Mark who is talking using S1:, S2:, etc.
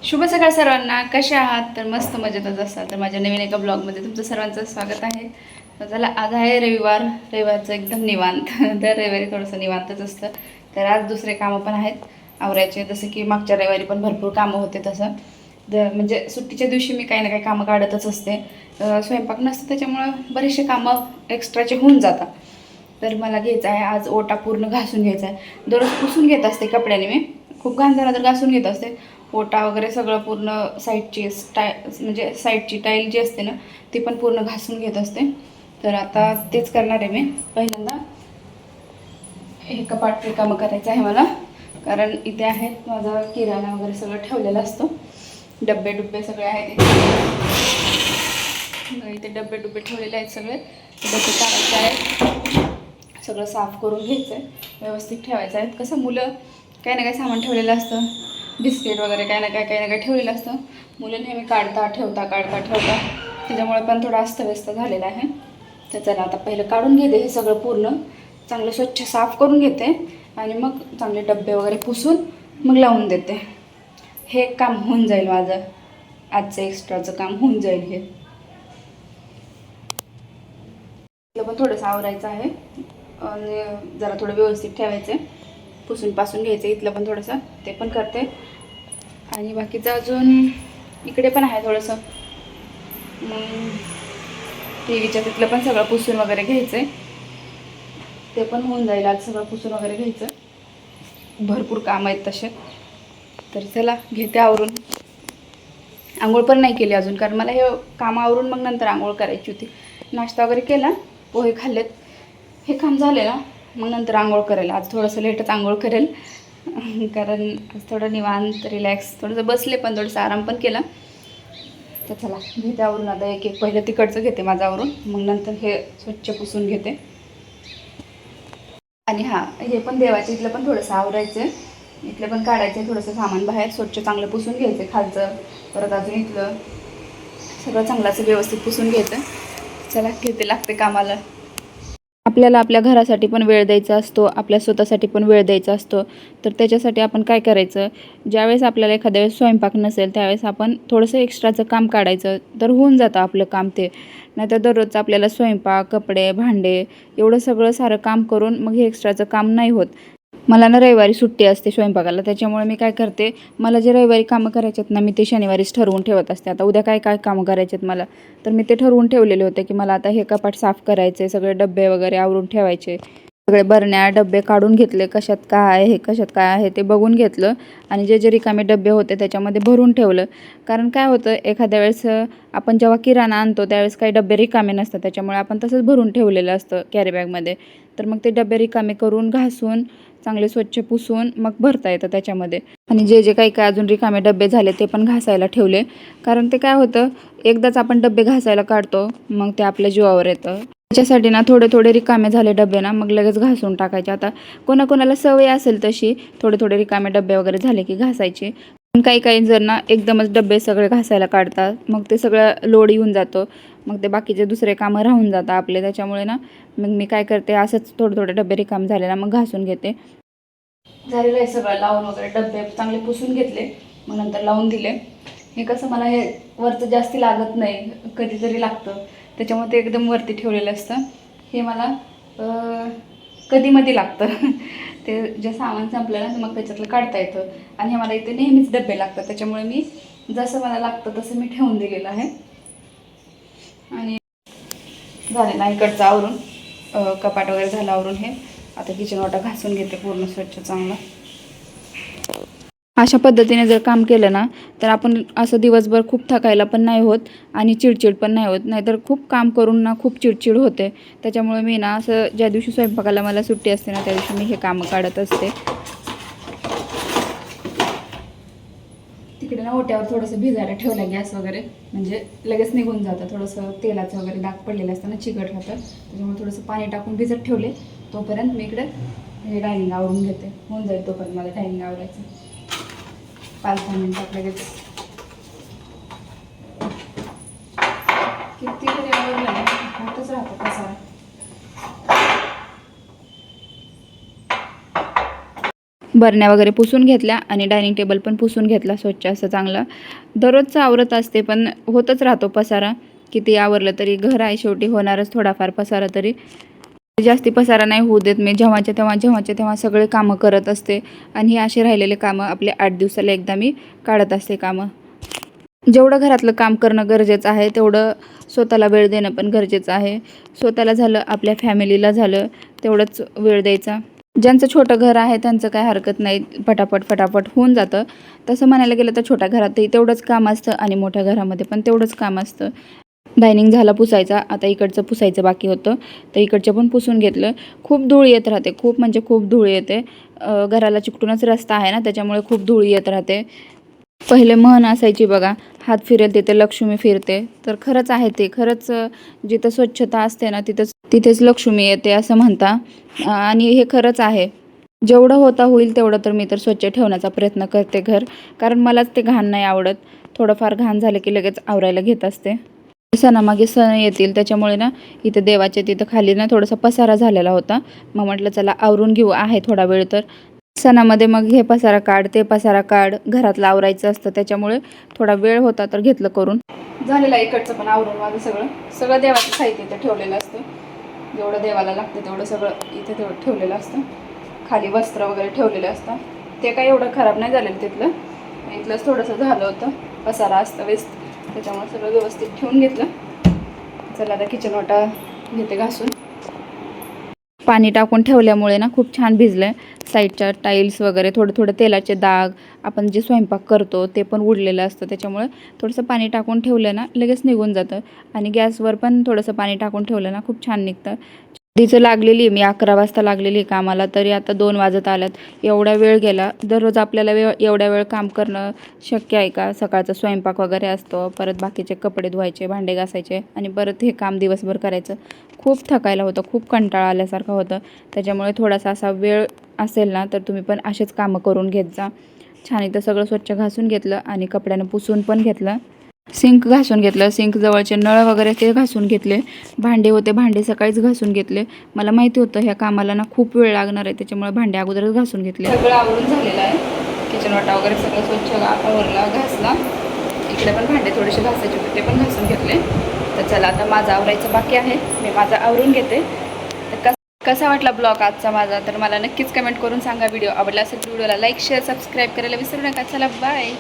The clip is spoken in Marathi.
S1: शुभ सकाळ सर्वांना. कशा आहात? तर मस्त मजेतच असाल तर माझ्या नवीन एका ब्लॉगमध्ये तुमचं सर्वांचं स्वागत आहे. तर चला, आज आहे रविवारचं एकदम निवांत. दर रविवारी थोडंसं निवांतच असतं. तर आज दुसरे कामं पण आहेत आवरायचे, जसं की मागच्या रविवारी पण भरपूर कामं होते. तसं म्हणजे सुट्टीच्या दिवशी मी काही ना काही कामं काढतच असते. स्वयंपाक नसतं त्याच्यामुळं बरेचसे कामं एक्स्ट्राचे होऊन जातात. तर मला घ्यायचं आहे आज ओटा पूर्ण घासून घ्यायचा आहे. दररोज पुसून घेत असते कपड्याने, मी खूप घाण झाला तर घासून घेत असते. ओटा वगैरे सगळं पूर्ण साईडची म्हणजे साईडची टाईल जी असते ना ती पण पूर्ण घासून घेत असते. तर आता तेच करणार आहे मी. पहिल्यांदा हे कपाट रिकामं करायचं आहे मला, कारण इथे आहेत माझा किराणा वगैरे सगळं ठेवलेला असतो. डब्बे सगळे आहेत इथे डब्बे ठेवलेले आहेत. सगळे डब्बे काढायचे आहेत, सगळं साफ करून घ्यायचं आहे, व्यवस्थित ठेवायचं आहे. कसं मुलं काही ना काही सामान ठेवलेलं असतं, बिस्किट वगैरे काही ना काही ठेवलेलं असतं. मुलं नेहमी काढता ठेवता त्याच्यामुळे पण थोडं अस्तव्यस्त झालेलं आहे. तर चला, आता पहिलं काढून घेते हे सगळं, पूर्ण चांगलं स्वच्छ साफ करून घेते आणि मग चांगले डब्बे वगैरे पुसून मग लावून देते. हे काम होऊन जाईल माझं, आजचं एक्स्ट्राचं काम होऊन जाईल. हे पण थोडंसं आवरायचं आहे आणि जरा थोडं व्यवस्थित ठेवायचं आहे, पुसून पासून घ्यायचं. इथलं पण थोडंसं ते पण करते आणि बाकीचं अजून इकडे पण आहे थोडंसं. मग टी व्हीच्या तिथलं पण सगळं पुसून वगैरे घ्यायचं आहे, ते पण होऊन जाईल आज. सगळं पुसून वगैरे घ्यायचं, भरपूर काम आहेत तसे. तर चला, घेते आवरून. आंघोळ पण नाही केली अजून, कारण मला हे काम आवरून मग नंतर आंघोळ करायची होती. नाश्ता वगैरे केला, पोहे खाल्लेत, हे काम झाले ना मग नंतर आंघोळ करेल. आज थोडंसं लेटच आंघोळ करेल, कारण आज थोडं निवांत रिलॅक्स थोडंसं बसले, पण थोडंसं आराम पण केला. तर चला, घेते आवरून आता. एक एक पहिलं तिकडचं घेते माझं आवरून, मग नंतर हे स्वच्छ पुसून घेते. आणि हां, हे पण देवाचे इथलं पण थोडंसं आवरायचं आहे, इथलं पण काढायचं आहे थोडंसं सामान बाहेर. स्वच्छ चांगलं पुसून घ्यायचं खालचं, परत अजून इथलं सगळं चांगलं असं व्यवस्थित पुसून घ्यायचं. चला, घेते, लागते कामाला. आपल्याला आपल्या घरासाठी पण वेळ द्यायचा असतो, आपल्या स्वतःसाठी पण वेळ द्यायचा असतो. तर त्याच्यासाठी आपण काय करायचं, ज्यावेळेस आपल्याला एखाद्या वेळेस स्वयंपाक नसेल त्यावेळेस आपण थोडंसं एक्स्ट्राचं काम काढायचं, तर होऊन जातं आपलं काम ते. नाहीतर दररोजचं आपल्याला स्वयंपाक, कपडे, भांडे एवढं सगळं सारं काम करून मग हे एक्स्ट्राचं काम नाही होत. मला ना रविवारी सुट्टी असते स्वयंपाकाला, त्याच्यामुळे मी काय करते, मला जे रविवारी कामं करायचे आहेत ना मी ते शनिवारीच ठरवून ठेवत असते. आता उद्या काय काय कामं करायचे आहेत मला, तर मी ते ठरवून ठेवलेले होते की मला आता हे कपाट साफ करायचे, सगळे डब्बे वगैरे आवरून ठेवायचे. सगळे बरण्या डब्बे काढून घेतले, कशात काय आहे कशात काय आहे ते बघून घेतलं आणि जे जे रिकामे डब्बे होते त्याच्यामध्ये भरून ठेवलं. कारण काय होतं, एखाद्या वेळेस आपण जेव्हा किराणा आणतो त्यावेळेस काही डब्बे रिकामे नसतात, त्याच्यामुळे आपण तसंच भरून ठेवलेलं असतं कॅरीबॅगमध्ये. तर मग ते डब्बे रिकामे करून घासून चांगले स्वच्छ पुसून मग भरता येतं त्याच्यामध्ये. आणि जे जे काही काय अजून रिकामे डब्बे झाले ते पण घासायला ठेवले, कारण ते काय होतं, एकदाच आपण डब्बे घासायला काढतो मग ते आपल्या जीवावर येतं. त्याच्यासाठी ना थोडे थोडे रिकामे झाले डब्बे ना मग लगेच घासून टाकायचे. आता कोणाकोणाला सवय असेल तशी थोडे थोडे रिकामे डब्बे वगैरे झाले की घासायचे. पण काही काही जर ना एकदमच डब्बे सगळे घासायला काढतात, मग ते सगळं लोड येऊन जातो, मग ते बाकीचे दुसरे कामं राहून जातात आपले. त्याच्यामुळे ना मग मी काय करते, असंच थोडे थोडे डब्बे रिकामे झाले ना मग घासून घेते. झालेलं आहे सगळं लावून वगैरे, डब्बे चांगले पुसून घेतले, मग नंतर लावून दिले. हे कसं मला हे वरचं जास्ती लागत नाही, कधीतरी लागतं, त्याच्यामुळे ते एकदम वरती ठेवलेलं असतं. हे मला कधीमध्ये लागतं. ते जे सामान संपलं ना मग त्याच्यातलं काढता येतं. आणि हे मला इथे नेहमीच डब्बे लागतात, त्याच्यामुळे मी जसं मला लागतं तसं मी ठेवून दिलेलं आहे. आणि झालेलं आहे इकडचं आवरून, कपाट वगैरे झालं आवरून. हे आता किचन वाटा घासून घेते पूर्ण स्वच्छ चांगलं. अशा पद्धतीने जर काम केलं ना तर आपण असं दिवसभर खूप थकायला पण नाही होत आणि चिडचिड पण नाही होत. नाहीतर खूप काम करून ना खूप चिडचिड होते. त्याच्यामुळे मी ना असं ज्या दिवशी स्वयंपाकाला मला सुट्टी असते ना त्या दिवशी मी हे कामं काढत असते. तिकडे ना ओट्यावर थोडंसं भिजायला ठेवलं गॅस वगैरे, म्हणजे लगेच निघून जातं. थोडंसं तेलाचं वगैरे डाग पडलेलं असतं ना, चिकट राहतं, त्याच्यामुळे थोडंसं पाणी टाकून भिजत ठेवले. तोपर्यंत मी इकडे हे डायनिंग आवरून घेते, होऊन जाईल तोपर्यंत मला डायनिंग आवरायचं. 5-10 मिनिटात लगेच किती तरी आवडलं ना होतच राहतं कसा. बरण्या वगैरे पुसून घेतल्या आणि डायनिंग टेबल पण पुसून घेतला स्वच्छ असं चांगला. दररोजचं आवरत असते पण होतच राहतो पसारा. किती आवरलं तरी घर आहे शेवटी, होणारच थोडाफार पसारा तरी. जास्ती पसारा नाही होऊ देत मी. जेव्हाच्या तेव्हा सगळे कामं करत असते आणि हे असे राहिलेले कामं आपले 8 दिवसाला एकदा मी काढत असते कामं. जेवढं घरातलं काम करणं गरजेचं आहे तेवढं स्वतःला वेळ देणं पण गरजेचं आहे. स्वतःला झालं, आपल्या फॅमिलीला झालं, तेवढंच वेळ द्यायचा. ज्यांचं छोटं घर आहे त्यांचं काय हरकत नाही, फटाफट होऊन जातं. तसं म्हणायला गेलं तर छोट्या घरातही तेवढंच काम असतं आणि मोठ्या घरामध्ये पण तेवढंच काम असतं. डायनिंग झाला पुसायचा, आता इकडचं पुसायचं बाकी होतं, तर इकडचं पण पुसून घेतलं. खूप धूळ येत राहते, खूप म्हणजे खूप धूळ येते. घराला चिकटूनच रस्ता आहे ना, त्याच्यामुळे खूप धूळ येत राहते. पहिले म्हण असायची बघा, हात फिरेल तिथे लक्ष्मी फिरते. तर खरंच आहे ते. खरंच जिथं स्वच्छता असते ना तिथेच लक्ष्मी येते असं म्हणता आणि हे खरंच आहे. जेवढं होता होईल तेवढं तर मी तर स्वच्छ ठेवण्याचा प्रयत्न करते घर. कारण मलाच ते घाण नाही आवडत. थोडंफार घाण झालं की लगेच आवरायला घेत असते. सणामागे सण येतील त्याच्यामुळे ना इथं देवाच्या तिथं खाली ना थोडासा पसारा झालेला होता. मग म्हटलं चला आवरून घेऊ, आहे थोडा वेळ तर. सणामध्ये मग हे पसारा काढ, ते पसारा काढ, घरातलं आवरायचं असतं त्याच्यामुळे थोडा वेळ होता तर घेतलं करून. झालेलं आहे इकडचं पण आवरून माझं सगळं देवाचं साहित्य इथं ठेवलेलं असतं. जेवढं देवाला लागतं तेवढं सगळं इथं तेवढं ठेवलेलं असतं. खाली वस्त्र वगैरे ठेवलेले असतात. ते काही एवढं खराब नाही झालेलं तिथलं. इथलंच थोडंसं झालं होतं, पसारा असतं वेस्ट, त्याच्यामुळे सगळं व्यवस्थित ठेवून घेतलं. चला आता किचन ओटा घेते घासून. पाणी टाकून ठेवल्यामुळे ना खूप छान भिजलं आहे. साईडच्या टाईल्स वगैरे थोडं तेलाचे डाग, आपण जे स्वयंपाक करतो ते पण उडलेलं असतं. त्याच्यामुळे थोडंसं पाणी टाकून ठेवलं ना लगेच निघून जातं. आणि गॅसवर पण थोडंसं पाणी टाकून ठेवलं ना खूप छान निघतं. तिचं लागलेली मी 11 वाजता लागलेली कामाला, तरी आता 2 वाजत आल्यात. एवढा वेळ गेला. दररोज आपल्याला एवढ्या वेळ काम करणं शक्य आहे का? सकाळचा स्वयंपाक वगैरे असतो, परत बाकीचे कपडे धुवायचे, भांडे घासायचे आणि परत हे काम दिवसभर करायचं. खूप थकायला होतं, खूप कंटाळा आल्यासारखं होतं. त्याच्यामुळे थोडासा असा वेळ असेल ना तर तुम्ही पण असेच कामं करून घेत जा. छान इथं सगळं स्वच्छ घासून घेतलं आणि कपड्यानं पुसून पण घेतलं. सिंक घासून घेतलं, सिंक जवळचे नळ वगैरे ते घासून घेतले. भांडे होते, भांडे सकाळीच घासून घेतले. मला माहिती होतं ह्या कामाला ना खूप वेळ लागणार आहे, त्याच्यामुळे भांडे अगोदरच घासून घेतले. सगळं आवरून झालेलं आहे. किचन वाटा वगैरे सगळं स्वच्छ आवरला, घासला. इकडे पण भांडे थोडेसे घासायचे होते, ते पण घासून घेतले. तर चला आता माझं आवरायचं बाकी आहे, मी माझं आवरून घेते. तर कसा वाटला ब्लॉग आजचा माझा तर मला नक्कीच कमेंट करून सांगा. व्हिडिओ आवडला असेल तर व्हिडिओला लाईक, शेअर, सबस्क्राईब करायला विसरू नका. चला बाय.